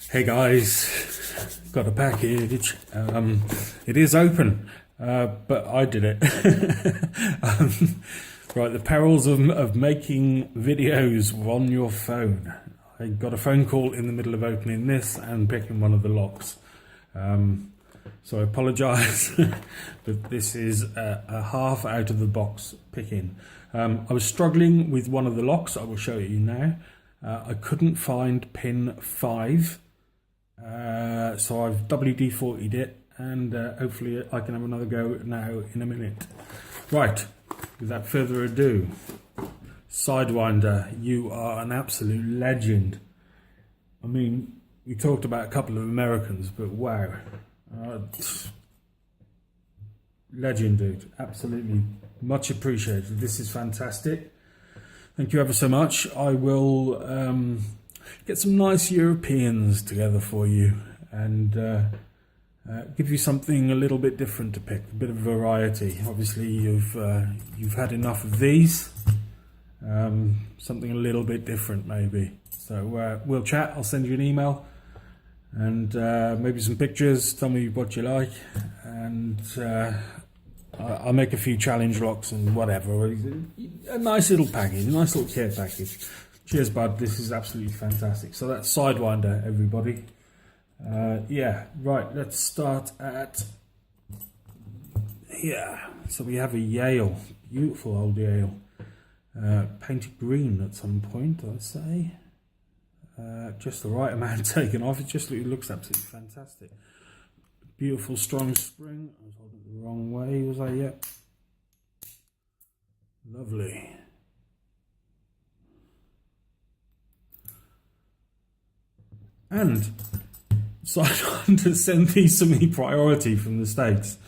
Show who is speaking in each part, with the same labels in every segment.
Speaker 1: Hey guys, got a package. It is open, but I did it. Right, the perils of making videos on your phone. I got a phone call in the middle of opening this and picking one of the locks. So I apologise, but this is a half out of the box picking. I was struggling with one of the locks. I will show you now. I couldn't find pin 5. So I've WD-40'd it, and hopefully I can have another go now in a minute. Right, without further ado, Sidewinder, you are an absolute legend. I mean, we talked about a couple of Americans, but wow. Legend, dude. Absolutely much appreciated. This is fantastic. Thank you ever so much. I will get some nice Europeans together for you and give you something a little bit different to pick, a bit of variety. Obviously, you've had enough of these. Something a little bit different, maybe. So we'll chat. I'll send you an email and maybe some pictures. Tell me what you like, and I'll make a few challenge locks and whatever. A nice little package, a nice little care package. Cheers, bud. This is absolutely fantastic. So that's Sidewinder, everybody. Yeah, right. Let's start at here. So we have a Yale, beautiful old Yale, painted green at some point, I'd say. Just the right amount taken off. It looks absolutely fantastic. Beautiful strong spring. I was holding it the wrong way, was I? Yep. Lovely. And Sidewinder sent these to me priority from the States.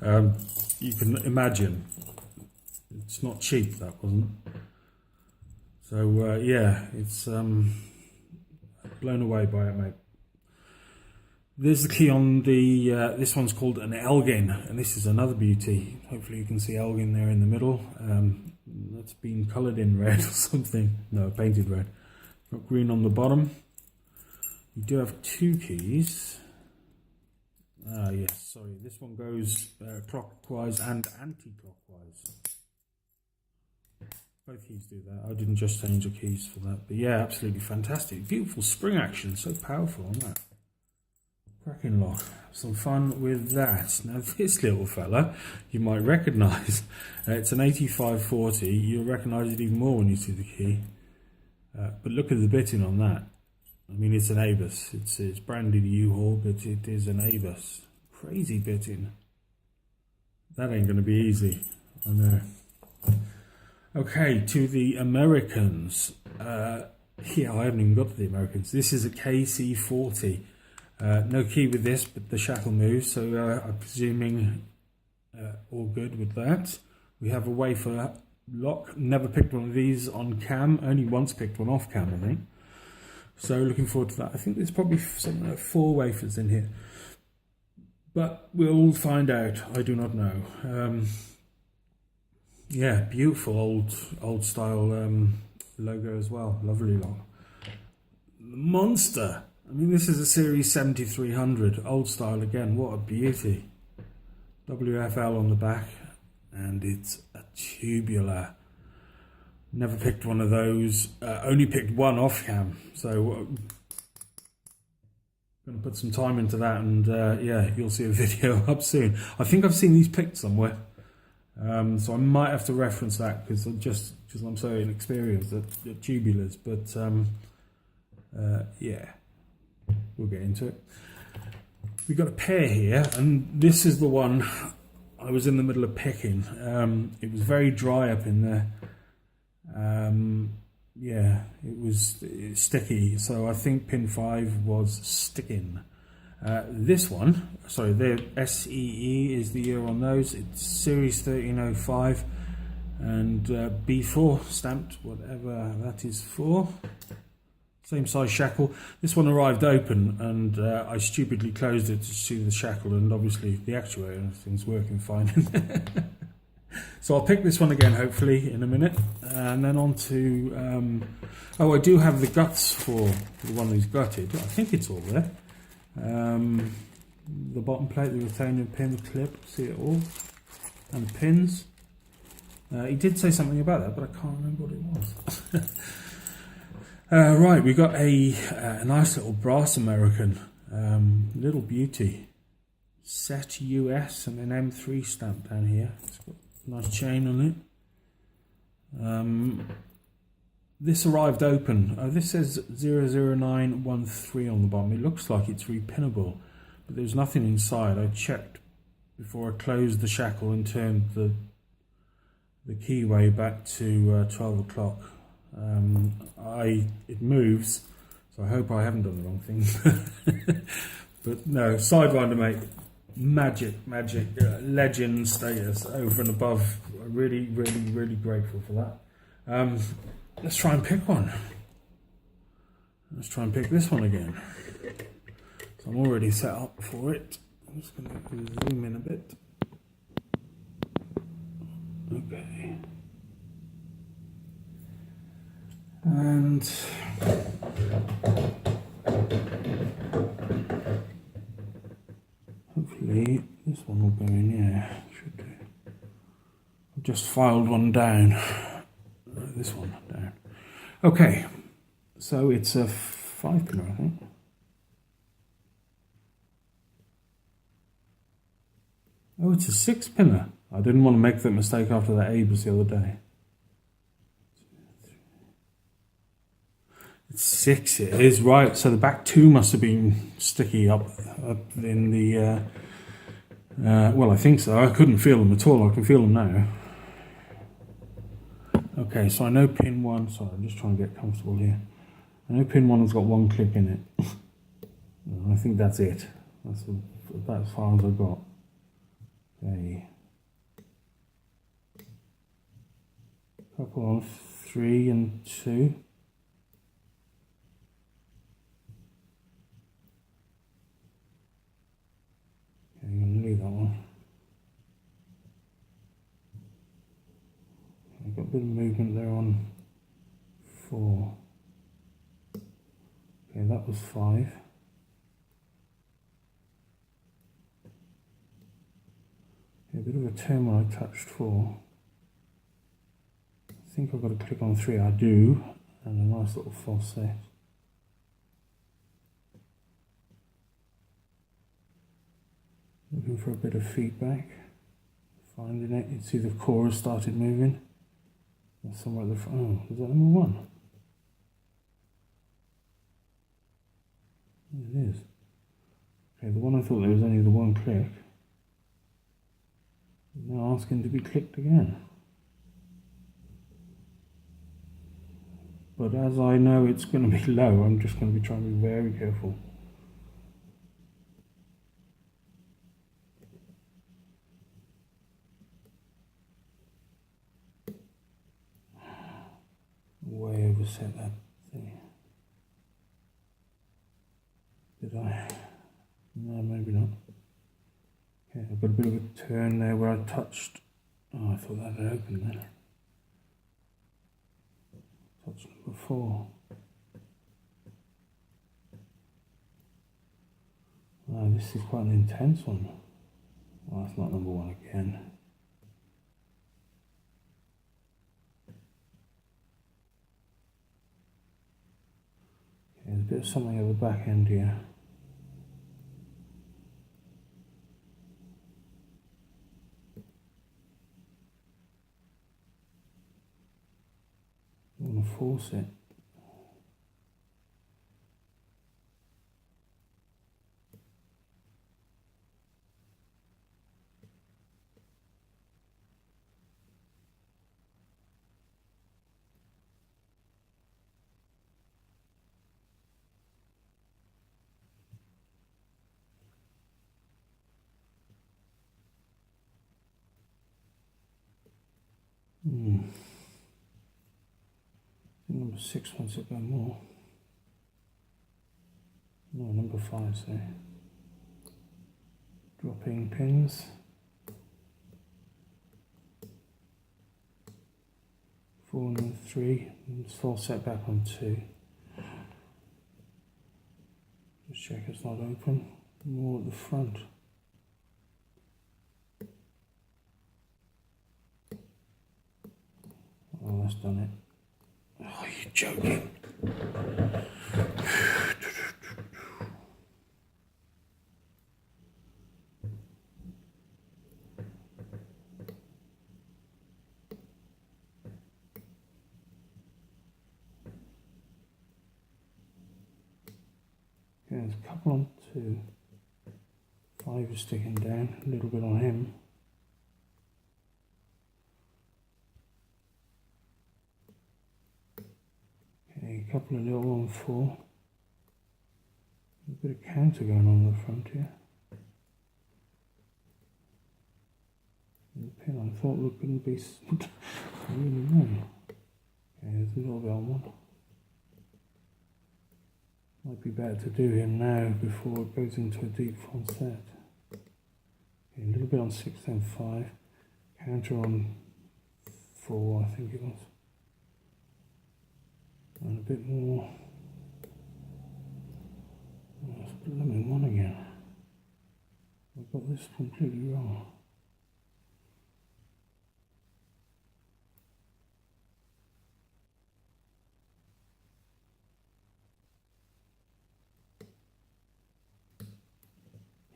Speaker 1: You can imagine. It's not cheap, that wasn't. So yeah, it's blown away by it, mate. There's the key on the, this one's called an Elgin, and this is another beauty. Hopefully you can see Elgin there in the middle. That's been coloured in red or something. No, painted red. Got green on the bottom. You do have two keys. Yes, sorry. This one goes clockwise and anti-clockwise. Both keys do that. I didn't just change the keys for that. But yeah, absolutely fantastic. Beautiful spring action. So powerful on that. Cracking lock. Some fun with that. Now this little fella you might recognise. It's an 8540. You'll recognise it even more when you see the key. But look at the bitting on that. I mean, it's an Abus. It's branded U-Haul, but it is an Abus. Crazy bitting. That ain't going to be easy. I know. Okay, to the Americans. Yeah, I haven't even got to the Americans. This is a KC40. No key with this, but the shackle moves, so I'm presuming all good with that. We have a wafer lock. Never picked one of these on cam. Only once picked one off cam, I think. So looking forward to that. I think there's probably something like 4 wafers in here, but we'll find out. I do not know. Yeah, beautiful old style logo as well. Lovely lock. Monster. I mean, this is a Series 7300, old style again. What a beauty. WFL on the back, and it's a tubular. Never picked one of those. Only picked one off cam. So I'm going to put some time into that, and yeah, you'll see a video up soon. I think I've seen these picked somewhere. So I might have to reference that because I'm so inexperienced at tubulars. But yeah. We'll get into it. We've got a pair here, and this is the one I was in the middle of picking. It was very dry up in there. Yeah, it's sticky, so I think pin 5 was sticking. This one, sorry, the SEE is the year on those. It's Series 1305 and B4 stamped, whatever that is for. Same size shackle. This one arrived open, and I stupidly closed it to see the shackle, and obviously the actuator and everything's working fine. So I'll pick this one again, hopefully, in a minute. And then on to... oh, I do have the guts for the one who's gutted. I think it's all there. The bottom plate, the retaining pin, the clip, see it all. And the pins. He did say something about that, but I can't remember what it was. Right, we got a nice little brass American. Little beauty. Set US and an M3 stamp down here. It's got a nice chain on it. This arrived open. This says 00913 on the bottom. It looks like it's repinnable, but there's nothing inside. I checked before I closed the shackle and turned the keyway back to 12 o'clock. It moves, so I hope I haven't done the wrong thing. But no, Sidewinder, mate. Magic, legend status over and above. Really, really, really grateful for that. Let's try and pick one. Let's try and pick this one again. So I'm already set up for it. I'm just going to zoom in a bit. Okay. And hopefully this one will go in, yeah, should do. I've just filed one down. This one down. Okay, so it's a 5-pinner, I think. Oh, it's a 6-pinner. I didn't want to make that mistake after that Abus the other day. It's 6, it is, right. So the back 2 must have been sticky up in the... well, I think so. I couldn't feel them at all. I can feel them now. Okay, so I know pin 1... Sorry, I'm just trying to get comfortable here. I know pin 1 has got 1 clip in it. I think that's it. That's about as far as I got. Okay. Couple on 3 and 2. Okay, I'm going to leave that one. I've got a bit of movement there on 4. Okay, that was 5. Okay, a bit of a turn when I touched 4. I think I've got to click on 3. I do, and a nice little false set. Looking for a bit of feedback. Finding it. You see the core has started moving. That's somewhere at the front. Oh, is that number 1? It is. Okay, the one I thought there was only the 1 click. Now asking to be clicked again. But as I know it's going to be low, I'm just going to be trying to be very careful. Way overset that thing. Did I? No, maybe not. Okay, I've got a bit of a turn there where I touched. Oh, I thought that had opened then. Touch number 4. Oh, this is quite an intense one. Well, that's not number 1 again. Okay, there's a bit of something at the back end here. I want to force it. Number 6 wants a bit more. No, number 5, sorry. Dropping pins. 4 and then 3, and full set back on 2. Just check it's not open. More at the front. Oh, that's done it. Oh, you're joking. Okay, there's a couple on 2. 5 is sticking down, a little bit on him. Okay, a couple of little on 4. A bit of counter going on the front here. And the pin I thought was going to be really long. Okay, there's a little bit on one. Might be better to do him now before it goes into a deep front set. Okay, a little bit on 6 and 5. Counter on 4, I think it was. And a bit more. Oh, it's blooming one again. I've got this completely wrong.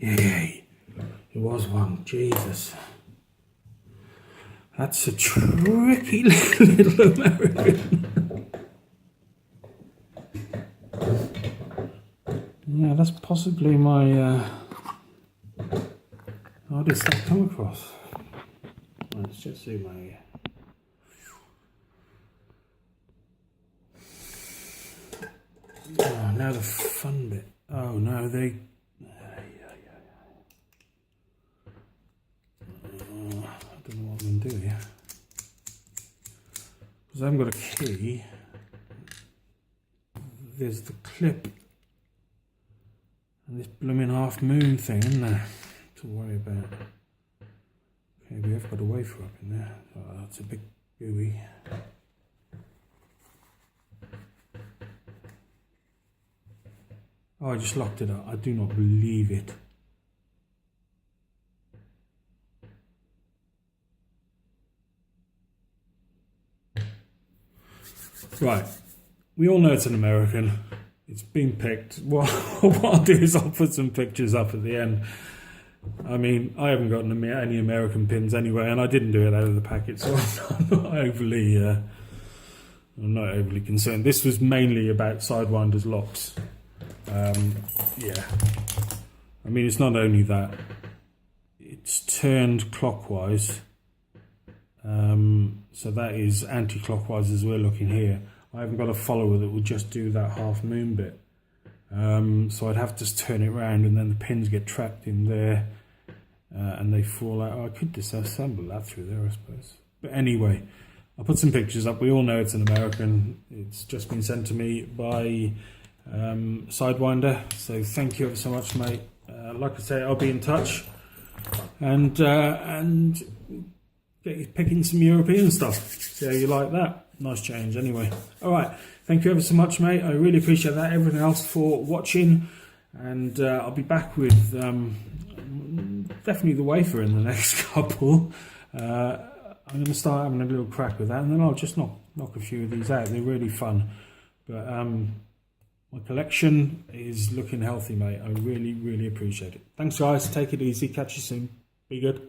Speaker 1: Yay! It was one. Jesus. That's a tricky little American. Yeah, that's possibly my hardest I've come across. Let's just zoom out here. Oh, now the fun bit. Oh no, they. I don't know what I'm going to do here. Because I haven't got a key. There's the clip. And this blooming half moon thing, isn't there? To worry about. Okay, we have got a wafer up in there. Oh, that's a big gooey. Oh, I just locked it up. I do not believe it. Right, we all know it's an American. It's been picked. What I'll do is I'll put some pictures up at the end. I mean, I haven't got any American pins anyway, and I didn't do it out of the packet, so I'm not overly concerned. This was mainly about Sidewinder's locks. Yeah. I mean, it's not only that. It's turned clockwise. So that is anti-clockwise as we're looking here. I haven't got a follower that will just do that half moon bit. So I'd have to just turn it around and then the pins get trapped in there and they fall out. Oh, I could disassemble that through there, I suppose. But anyway, I'll put some pictures up. We all know it's an American. It's just been sent to me by Sidewinder. So thank you ever so much, mate. Like I say, I'll be in touch. And get you picking some European stuff. See how you like that. Nice change anyway. Alright, thank you ever so much, mate. I really appreciate that. Everything else for watching. And I'll be back with definitely the wafer in the next couple. I'm going to start having a little crack with that. And then I'll just knock a few of these out. They're really fun. But my collection is looking healthy, mate. I really, really appreciate it. Thanks, guys. Take it easy. Catch you soon. Be good.